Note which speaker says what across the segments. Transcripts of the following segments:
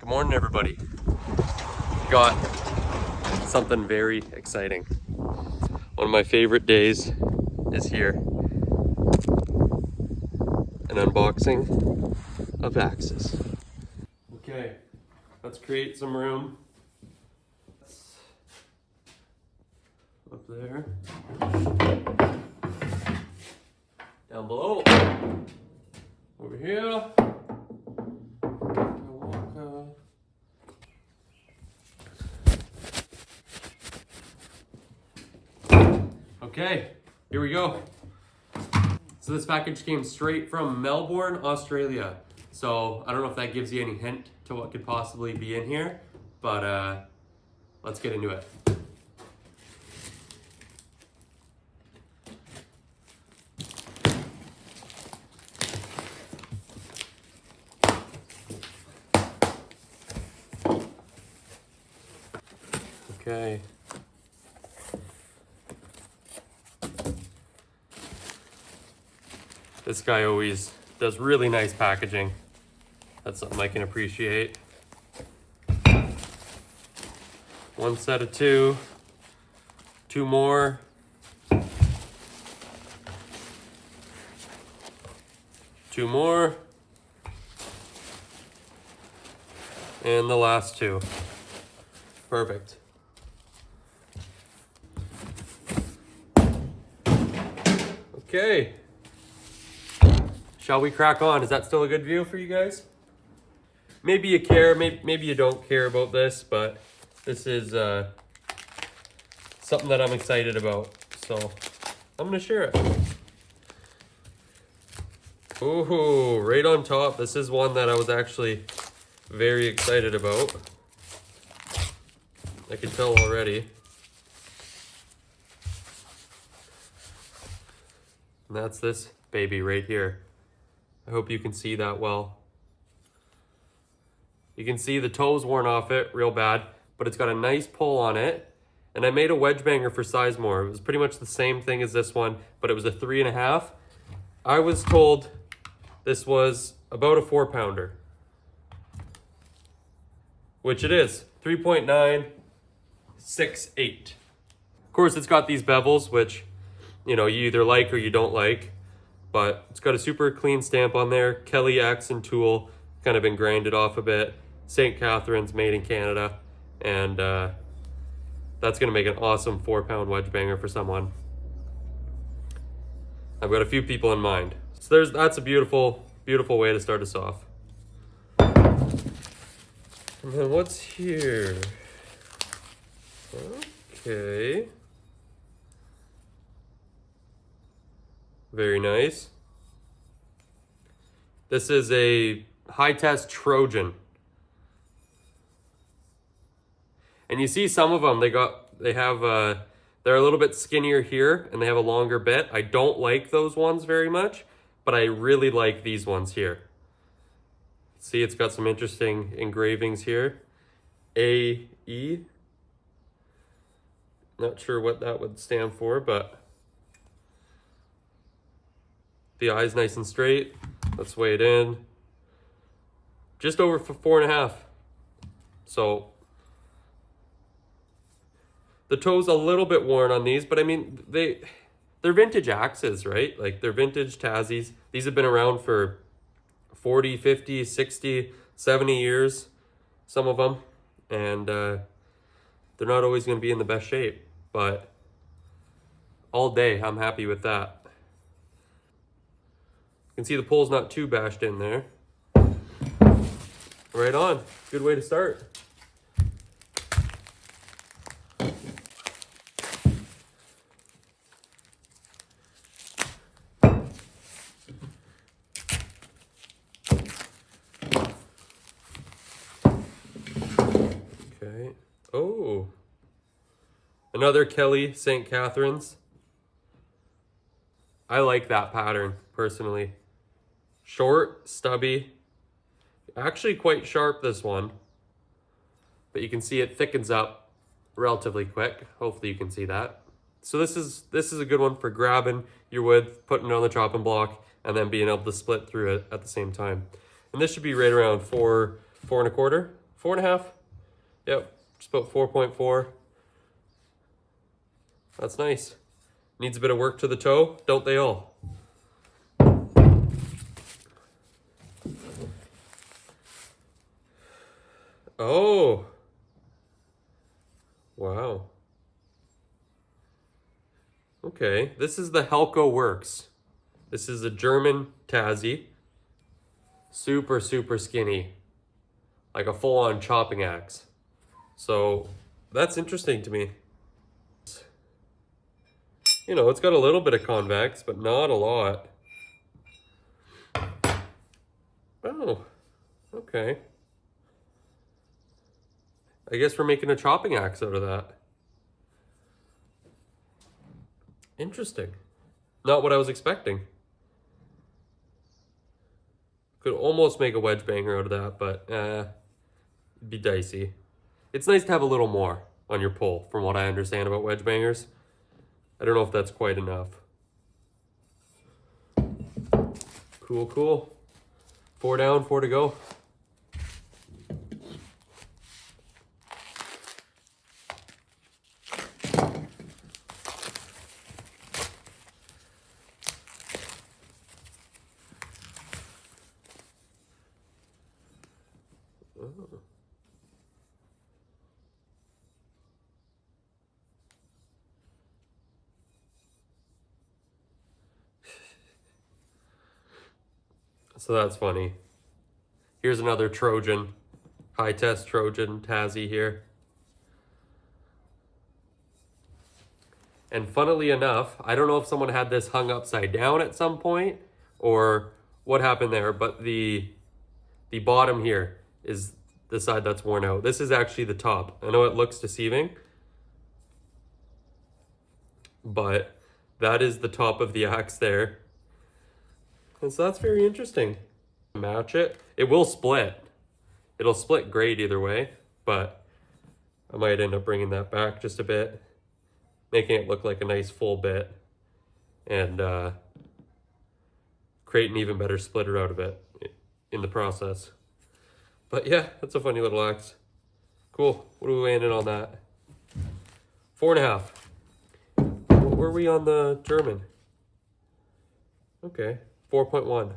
Speaker 1: Good morning, everybody. Got something very exciting. One of my favorite days is here. An unboxing of axes. Okay, let's create some room. Up there. Down below. Over here. Okay, here we go. So this package came straight from Melbourne, Australia. So I don't know if that gives you any hint to what could possibly be in here, but let's get into it. Okay. This guy always does really nice packaging. That's something I can appreciate. One set of two more. Two more. And the last two. Perfect. Okay. Shall we crack on? Is that still a good view for you guys? Maybe you care, maybe you don't care about this, but this is something that I'm excited about. So I'm gonna share it. Ooh, right on top. This is one that I was actually very excited about. I can tell already. And that's this baby right here. I hope you can see that well. You can see the toes worn off it real bad, but it's got a nice pull on it. And I made a wedge banger for Sizemore. It was pretty much the same thing as this one, but it was a 3.5. I was told this was about a 4-pounder, which it is, 3.968. Of course, it's got these bevels, which you either like or you don't like. But it's got a super clean stamp on there. Kelly axe and tool, kind of been grinded off a bit. St. Catharines, made in Canada. And that's gonna make an awesome 4-pound wedge banger for someone. I've got a few people in mind. So that's a beautiful, beautiful way to start us off. And then what's here? Okay. Very nice. This is a high test Trojan. And you see some of them, they're a little bit skinnier here and they have a longer bit. I don't like those ones very much, but I really like these ones here. See, it's got some interesting engravings here. AE. Not sure what that would stand for, but the eye's nice and straight. Let's weigh it in. Just over 4.5. So the toe's a little bit worn on these, but I mean, they're vintage axes, right? Like they're vintage tassies. These have been around for 40, 50, 60, 70 years, some of them. And they're not always gonna be in the best shape, but all day I'm happy with that. You can see the pull's not too bashed in there. Right on. Good way to start. Okay. Oh. Another Kelly St. Catharines. I like that pattern, personally. Short, stubby, actually quite sharp, this one. But you can see it thickens up relatively quick. Hopefully you can see that. So this is a good one for grabbing your wood, putting it on the chopping block, and then being able to split through it at the same time. And this should be right around 4 and a quarter, 4.5. Yep, just about 4.4. That's nice. Needs a bit of work to the toe, don't they all? Oh. Wow. Okay, this is the Helco Works. This is a German Tassie. Super, super skinny. Like a full-on chopping axe. So, that's interesting to me. You know, it's got a little bit of convex, but not a lot. Oh, okay. I guess we're making a chopping axe out of that. Interesting. Not what I was expecting. Could almost make a wedge banger out of that, but it'd be dicey. It's nice to have a little more on your pull, from what I understand about wedge bangers. I don't know if that's quite enough. Cool, cool. 4 down, 4 to go. Oh. So that's funny. Here's another Trojan, high test Trojan Tassie here. And funnily enough, I don't know if someone had this hung upside down at some point or what happened there, but the bottom here is the side that's worn out. This is actually the top. I know it looks deceiving, but that is the top of the axe there. And so that's very interesting. Match it. It will split. It'll split great either way, but I might end up bringing that back just a bit, making it look like a nice full bit, and create an even better splitter out of it in the process. But yeah, that's a funny little axe. Cool. What are we weighing in on that? 4.5. What were we on the German? Okay, 4.1.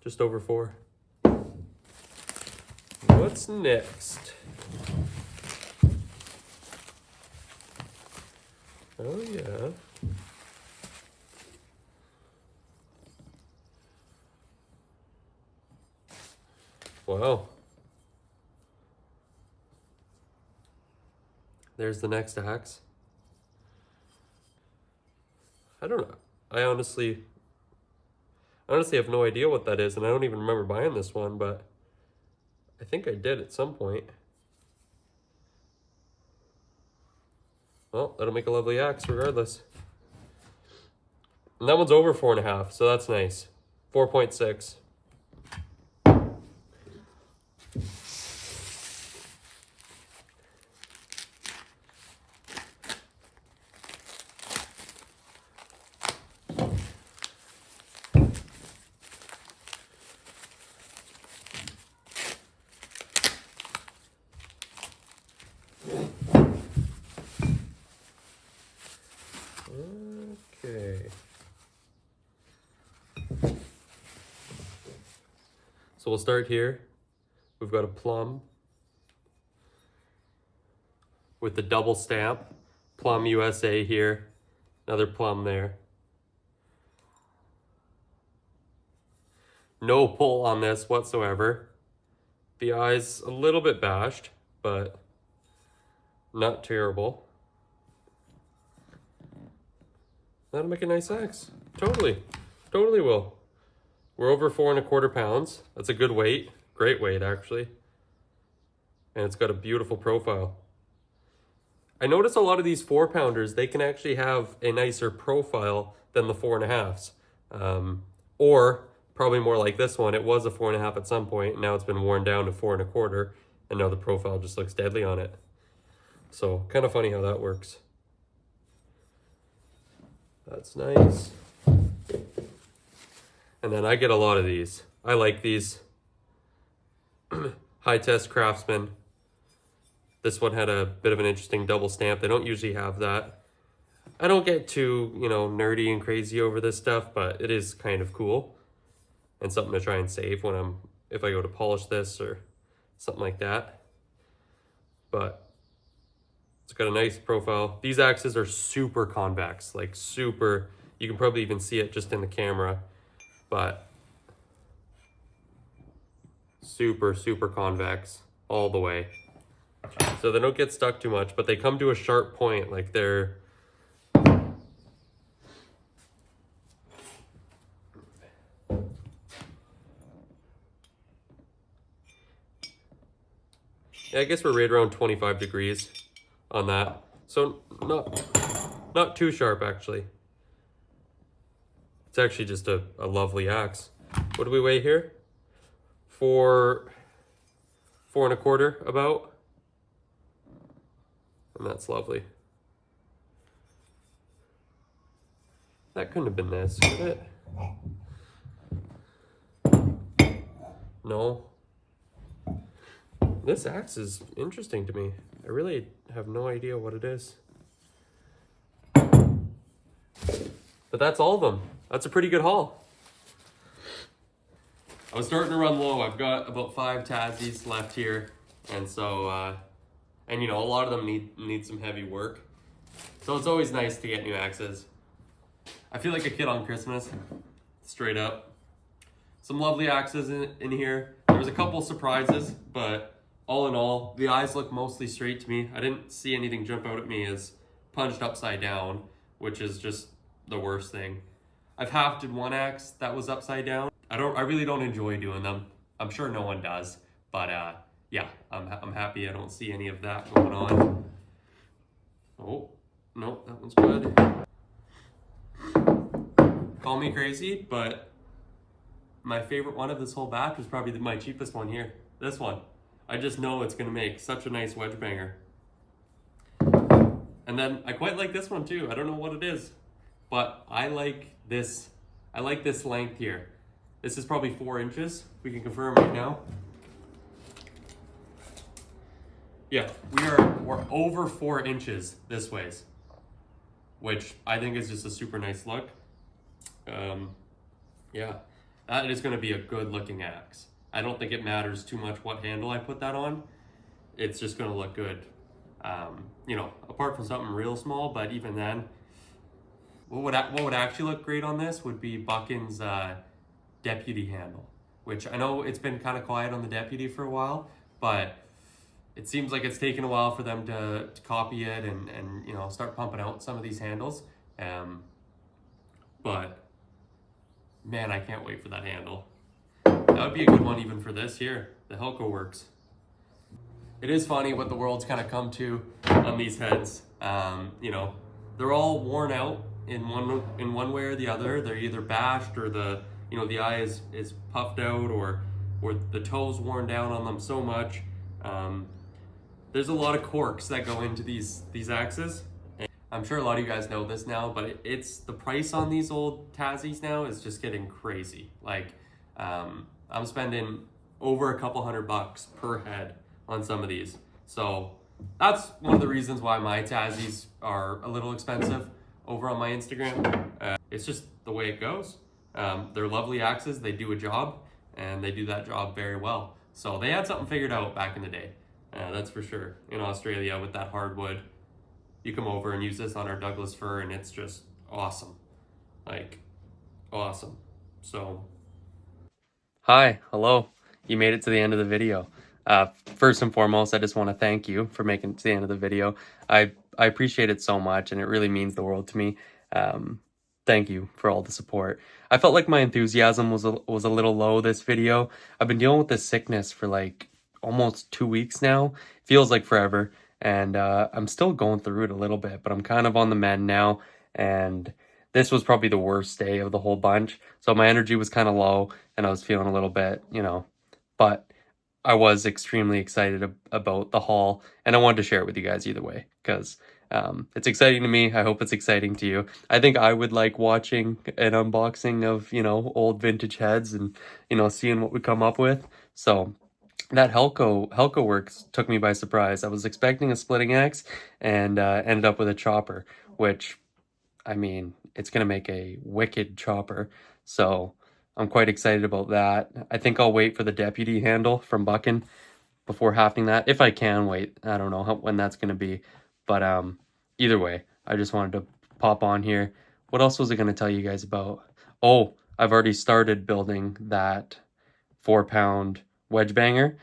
Speaker 1: Just over 4. What's next? Oh yeah. Wow. There's the next axe. I don't know. I honestly have no idea what that is, and I don't even remember buying this one, but I think I did at some point. Well, that'll make a lovely axe regardless. And that one's over 4.5, so that's nice. 4.6. Okay. So we'll start here. We've got a plum with the double stamp. Plum USA here. Another plum there. No pull on this whatsoever. The eye's a little bit bashed, but not terrible. That'll make a nice axe. Totally. Totally will. We're over 4.25 pounds. That's a good weight. Great weight, actually. And it's got a beautiful profile. I notice a lot of these 4-pounders, they can actually have a nicer profile than the 4.5s. Or probably more like this one. It was a 4.5 at some point, and now it's been worn down to 4.25, and now the profile just looks deadly on it. So, kind of funny how that works. That's nice. And then I get a lot of these. I like these. High Test Craftsman. This one had a bit of an interesting double stamp. They don't usually have that. I don't get too, you know, nerdy and crazy over this stuff, but it is kind of cool and something to try and save when if I go to polish this or something like that. But it's got a nice profile. These axes are super convex, like super, you can probably even see it just in the camera, but super, super convex all the way. So they don't get stuck too much, but they come to a sharp point, like they're, yeah, I guess we're right around 25 degrees on that. So not too sharp actually. It's actually just a lovely axe. What do we weigh here? 4 1/4 about. And that's lovely. That couldn't have been this, could it? No. This axe is interesting to me. I really have no idea what it is. But that's all of them. That's a pretty good haul. I was starting to run low. I've got about 5 tassies left here. And so, and you know, a lot of them need some heavy work. So it's always nice to get new axes. I feel like a kid on Christmas, straight up. Some lovely axes in here. There was a couple surprises, but all in all, the eyes look mostly straight to me. I didn't see anything jump out at me as punched upside down, which is just the worst thing. I've hafted one axe that was upside down. I really don't enjoy doing them. I'm sure no one does, but yeah, I'm happy I don't see any of that going on. Oh, no, that one's good. Call me crazy, but my favorite one of this whole batch was probably my cheapest one here. This one. I just know it's gonna make such a nice wedge banger. And then I quite like this one too. I don't know what it is, but I like this length here. This is probably 4 inches. We can confirm right now. Yeah, we're over 4 inches this ways, which I think is just a super nice look. Yeah, that is going to be a good looking axe. I don't think it matters too much what handle I put that on. It's just going to look good. You know, apart from something real small, but even then, what would actually look great on this would be Buchan's deputy handle, which I know it's been kind of quiet on the deputy for a while, but it seems like it's taken a while for them to copy it and you know, start pumping out some of these handles. But man, I can't wait for that handle. That would be a good one even for this here, the Helco Works. It is funny what the world's kind of come to on these heads. You know, they're all worn out in one way or the other. They're either bashed or the eye is puffed out or the toe's worn down on them so much. There's a lot of corks that go into these axes. And I'm sure a lot of you guys know this now, but it's the price on these old tassies now is just getting crazy. Like, I'm spending over a couple $100 per head on some of these. So that's one of the reasons why my tassies are a little expensive over on my Instagram. It's just the way it goes. They're lovely axes, they do a job, and they do that job very well. So they had something figured out back in the day, that's for sure. In Australia with that hardwood, you come over and use this on our Douglas fir and it's just awesome. Like, awesome. So, hi, hello. You made it to the end of the video. First and foremost, I just want to thank you for making it to the end of the video. I appreciate it so much, and it really means the world to me. Thank you for all the support. I felt like my enthusiasm was a little low this video. I've been dealing with this sickness for like almost 2 weeks now. Feels like forever, and I'm still going through it a little bit, but I'm kind of on the mend now, and this was probably the worst day of the whole bunch. So my energy was kind of low, and I was feeling a little bit, you know, but I was extremely excited about the haul, and I wanted to share it with you guys either way, because it's exciting to me. I hope it's exciting to you. I think I would like watching an unboxing of, you know, old vintage heads and, you know, seeing what we come up with. So that Helco Works took me by surprise. I was expecting a splitting axe and ended up with a chopper, which, I mean, it's gonna make a wicked chopper. So I'm quite excited about that. I think I'll wait for the deputy handle from Buckin before hafting that, if I can wait. I don't know when that's gonna be, but either way, I just wanted to pop on here. What else was I gonna tell you guys about? Oh, I've already started building that 4 pound wedge banger.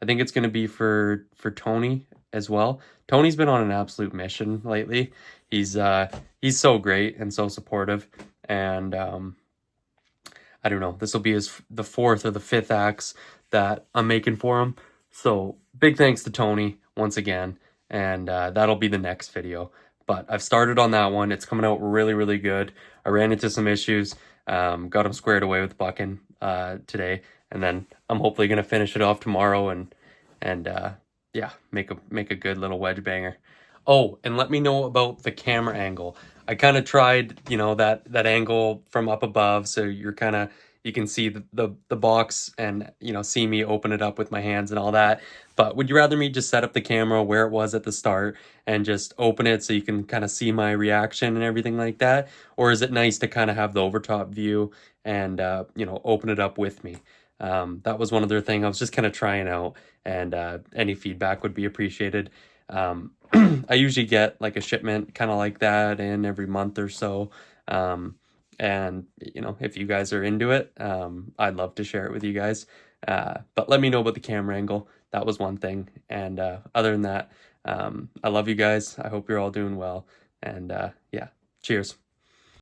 Speaker 1: I think it's going to be for Tony as well. Tony's been on an absolute mission lately. He's so great and so supportive, and I don't know. This will be the fourth or the fifth axe that I'm making for him. So big thanks to Tony once again, and that'll be the next video. But I've started on that one. It's coming out really, really good. I ran into some issues, got them squared away with Buckin today, and then I'm hopefully gonna finish it off tomorrow and yeah, make a good little wedge banger. Oh, and let me know about the camera angle. I kind of tried, you know, that angle from up above, so you can see the box and, you know, see me open it up with my hands and all that. But would you rather me just set up the camera where it was at the start and just open it so you can kind of see my reaction and everything like that? Or is it nice to kind of have the overtop view and you know, open it up with me? That was one other thing I was just kind of trying out, and any feedback would be appreciated. I usually get like a shipment kind of like that in every month or so. And you know, if you guys are into it, I'd love to share it with you guys. But let me know about the camera angle. That was one thing. And other than that, I love you guys. I hope you're all doing well. And yeah, cheers.